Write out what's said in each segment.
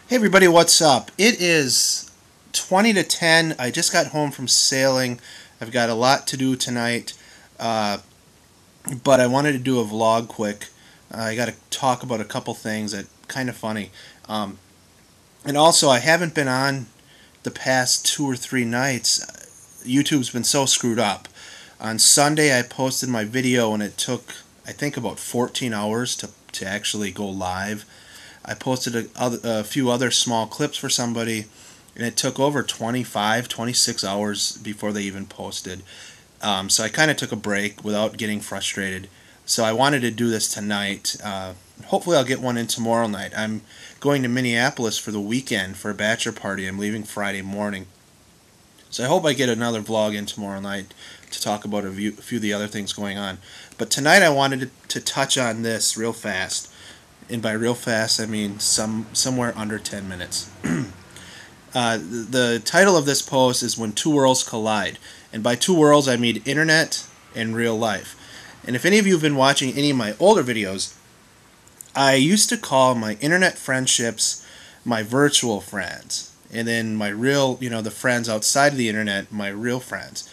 Hey everybody, what's up? It is 20 to 10. I just got home from sailing. I've got a lot to do tonight, but I wanted to do a vlog quick. I got to talk about a couple things that kind of funny. And also, I haven't been on the past 2 or 3 nights. YouTube's been so screwed up. On Sunday, I posted my video, and it took, I think, about 14 hours to actually go live. I posted a few other small clips for somebody, and it took over 25, 26 hours before they even posted. So I kind of took a break without getting frustrated. So I wanted to do this tonight. Hopefully I'll get one in tomorrow night. I'm going to Minneapolis for the weekend for a bachelor party. I'm leaving Friday morning. So I hope I get another vlog in tomorrow night to talk about a few of the other things going on. But tonight I wanted to touch on this real fast. And by real fast, I mean somewhere under 10 minutes. The title of this post is When Two Worlds Collide. And by two worlds, I mean internet and real life. And if any of you have been watching any of my older videos, I used to call my internet friendships my virtual friends. And then my real, the friends outside of the internet, my real friends.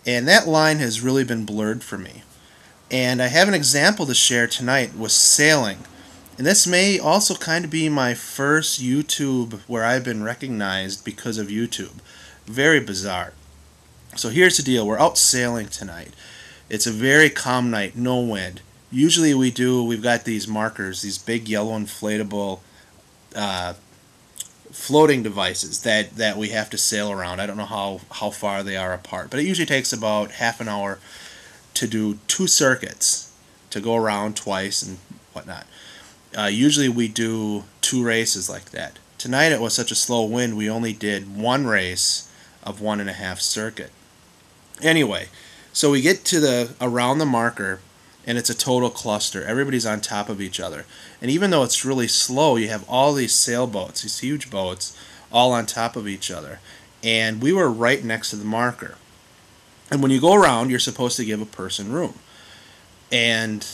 And that line has really been blurred for me. And I have an example to share tonight with sailing. And this may also kind of be my first YouTube where I've been recognized because of YouTube. Very bizarre. So here's the deal. We're out sailing tonight. It's a very calm night, no wind. Usually we've got these markers, these big yellow inflatable floating devices that we have to sail around. I don't know how far they are apart, but it usually takes about half an hour to do 2 circuits, to go around twice and whatnot. Usually we do 2 races like that. Tonight it was such a slow wind we only did 1 race of 1.5 circuit. Anyway, so we get to around the marker and it's a total cluster. Everybody's on top of each other. And even though it's really slow, you have all these sailboats, these huge boats, all on top of each other. And we were right next to the marker. And when you go around, you're supposed to give a person room. And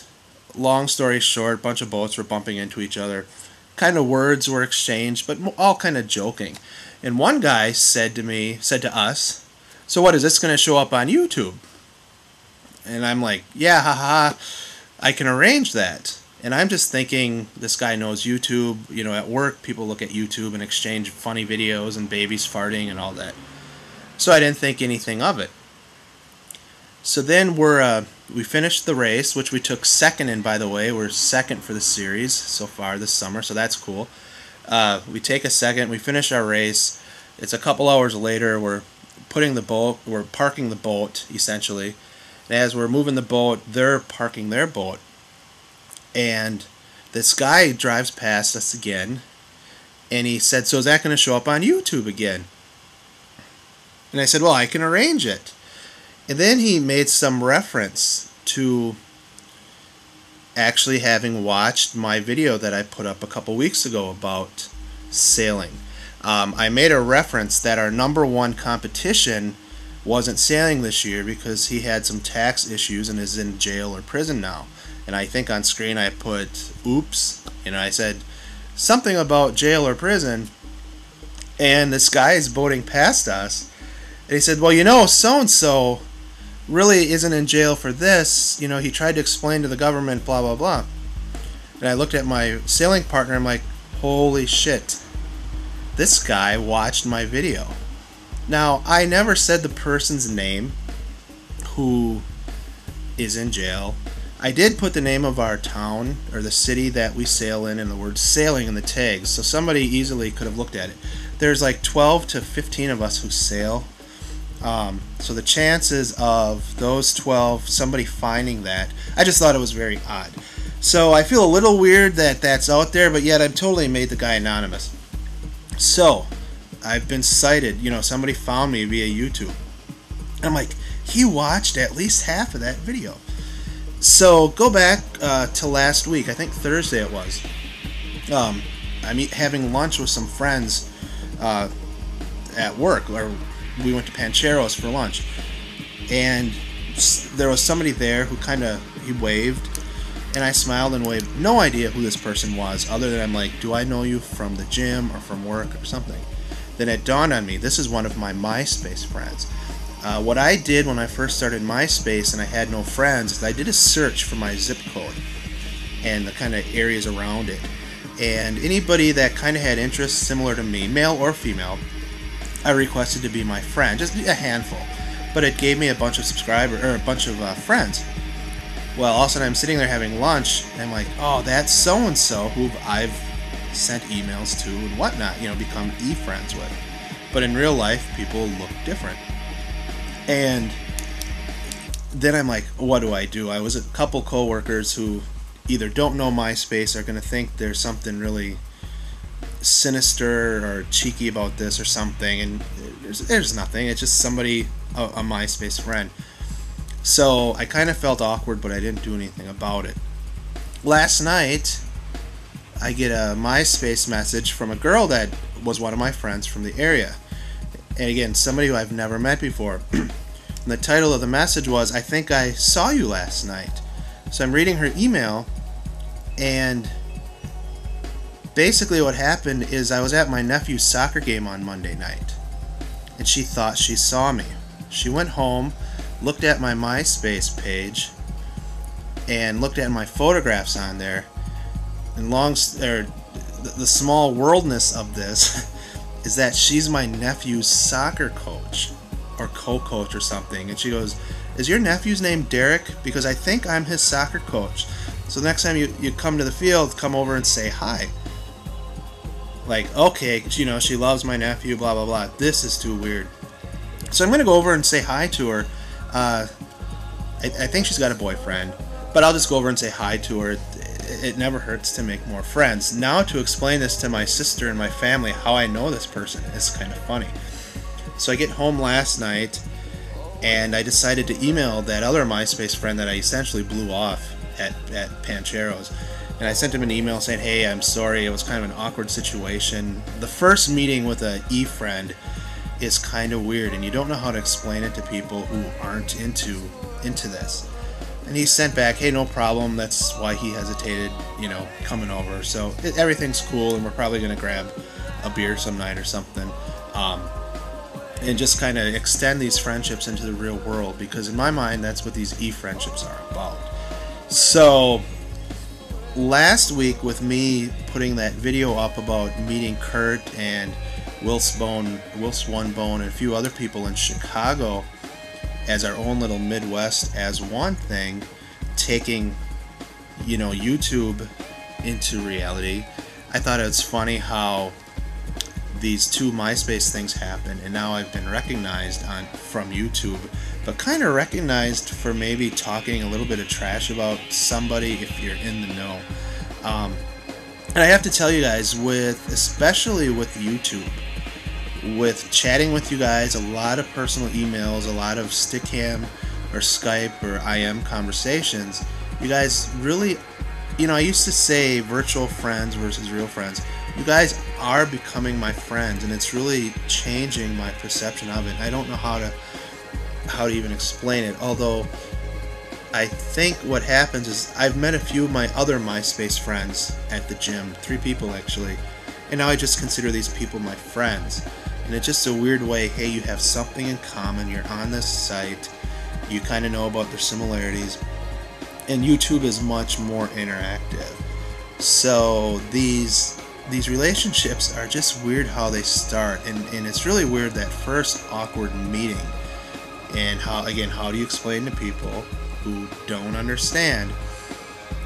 long story short, a bunch of boats were bumping into each other. Kind of words were exchanged, but all kind of joking. And one guy said to us, "So what, is this going to show up on YouTube?" And I'm like, "Yeah, haha, I can arrange that." And I'm just thinking, this guy knows YouTube. At work, people look at YouTube and exchange funny videos and babies farting and all that. So I didn't think anything of it. So then we finished the race, which we took second in, by the way. We're second for the series so far this summer, so that's cool. We take a second, we finish our race. It's a couple hours later, we're parking the boat, essentially. And as we're moving the boat, they're parking their boat. And this guy drives past us again, and he said, "So is that going to show up on YouTube again?" And I said, "Well, I can arrange it." And then he made some reference to actually having watched my video that I put up a couple weeks ago about sailing. I made a reference that our #1 competition wasn't sailing this year because he had some tax issues and is in jail or prison now. And I think on screen I put, "Oops." I said something about jail or prison. And this guy is boating past us. And he said, "Well, so-and-so really isn't in jail for this. He tried to explain to the government, blah, blah, blah." And I looked at my sailing partner, I'm like, holy shit. This guy watched my video. Now, I never said the person's name who is in jail. I did put the name of our town or the city that we sail in and the word sailing in the tags, so somebody easily could have looked at it. There's like 12 to 15 of us who sail. So the chances of those 12, somebody finding that, I just thought it was very odd. So I feel a little weird that that's out there, but yet I've totally made the guy anonymous. So I've been cited. Somebody found me via YouTube. I'm like, he watched at least half of that video. So go back to last week. I think Thursday it was. I'm having lunch with some friends at work, or we went to Pancheros for lunch, and there was somebody there who he waved, And I smiled and waved. No idea who this person was, other than I'm like, do I know you from the gym or from work or something? Then it dawned on me, this is one of my MySpace friends. What I did when I first started MySpace and I had no friends is I did a search for my zip code and the kind of areas around it. And anybody that kind of had interests similar to me, male or female, I requested to be my friend, just a handful. But it gave me a bunch of subscribers, or a bunch of friends. Well, all of a sudden I'm sitting there having lunch, and I'm like, oh, that's so-and-so who I've sent emails to and whatnot, become e-friends with. But in real life, people look different. And then I'm like, what do I do? I was a couple coworkers who either don't know MySpace or are going to think there's something really sinister or cheeky about this or something, and there's nothing. It's just somebody, a MySpace friend. So I kind of felt awkward, but I didn't do anything about it. Last night, I get a MySpace message from a girl that was one of my friends from the area. And again, somebody who I've never met before. And the title of the message was, I think I saw you last night. So I'm reading her email, and basically what happened is I was at my nephew's soccer game on Monday night, and she thought she saw me. She went home, looked at my MySpace page, and looked at my photographs on there, and the small worldness of this is that she's my nephew's soccer coach, or co-coach or something, and she goes, is your nephew's name Derek? Because I think I'm his soccer coach. So the next time you come to the field, come over and say hi. Like, okay, she loves my nephew, blah, blah, blah. This is too weird. So I'm going to go over and say hi to her. I think she's got a boyfriend, but I'll just go over and say hi to her. It never hurts to make more friends. Now to explain this to my sister and my family, how I know this person, is kind of funny. So I get home last night, and I decided to email that other MySpace friend that I essentially blew off at Pancheros. And I sent him an email saying, hey, I'm sorry, it was kind of an awkward situation. The first meeting with an e-friend is kind of weird, and you don't know how to explain it to people who aren't into this. And he sent back, hey, no problem, that's why he hesitated, coming over. So everything's cool, and we're probably going to grab a beer some night or something. And just kind of extend these friendships into the real world, because in my mind, that's what these e-friendships are about. So last week, with me putting that video up about meeting Kurt and Will Swanbone and a few other people in Chicago as our own little Midwest as one thing, taking YouTube into reality, I thought it was funny how these two MySpace things happened, and now I've been recognized from YouTube, but kind of recognized for maybe talking a little bit of trash about somebody if you're in the know. And I have to tell you guys, especially with YouTube, with chatting with you guys, a lot of personal emails, a lot of Stickam or Skype or IM conversations, you guys really, I used to say virtual friends versus real friends. You guys are becoming my friends, and it's really changing my perception of it. I don't know how to even explain it, although I think what happens is I've met a few of my other MySpace friends at the gym, 3 people actually, and now I just consider these people my friends. And it's just a weird way, hey, you have something in common, you're on this site, you kind of know about their similarities, and YouTube is much more interactive. So these relationships are just weird how they start, and it's really weird, that first awkward meeting, and how do you explain to people who don't understand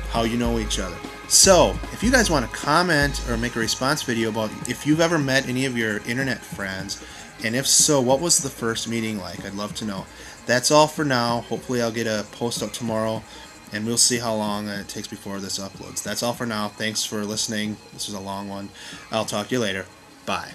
how you know each other? So if you guys want to comment or make a response video about if you've ever met any of your internet friends, and if so, what was the first meeting like? I'd love to know. That's all for now. Hopefully I'll get a post up tomorrow, and we'll see how long it takes before this uploads. That's all for now. Thanks for listening. This was a long one. I'll talk to you later. Bye.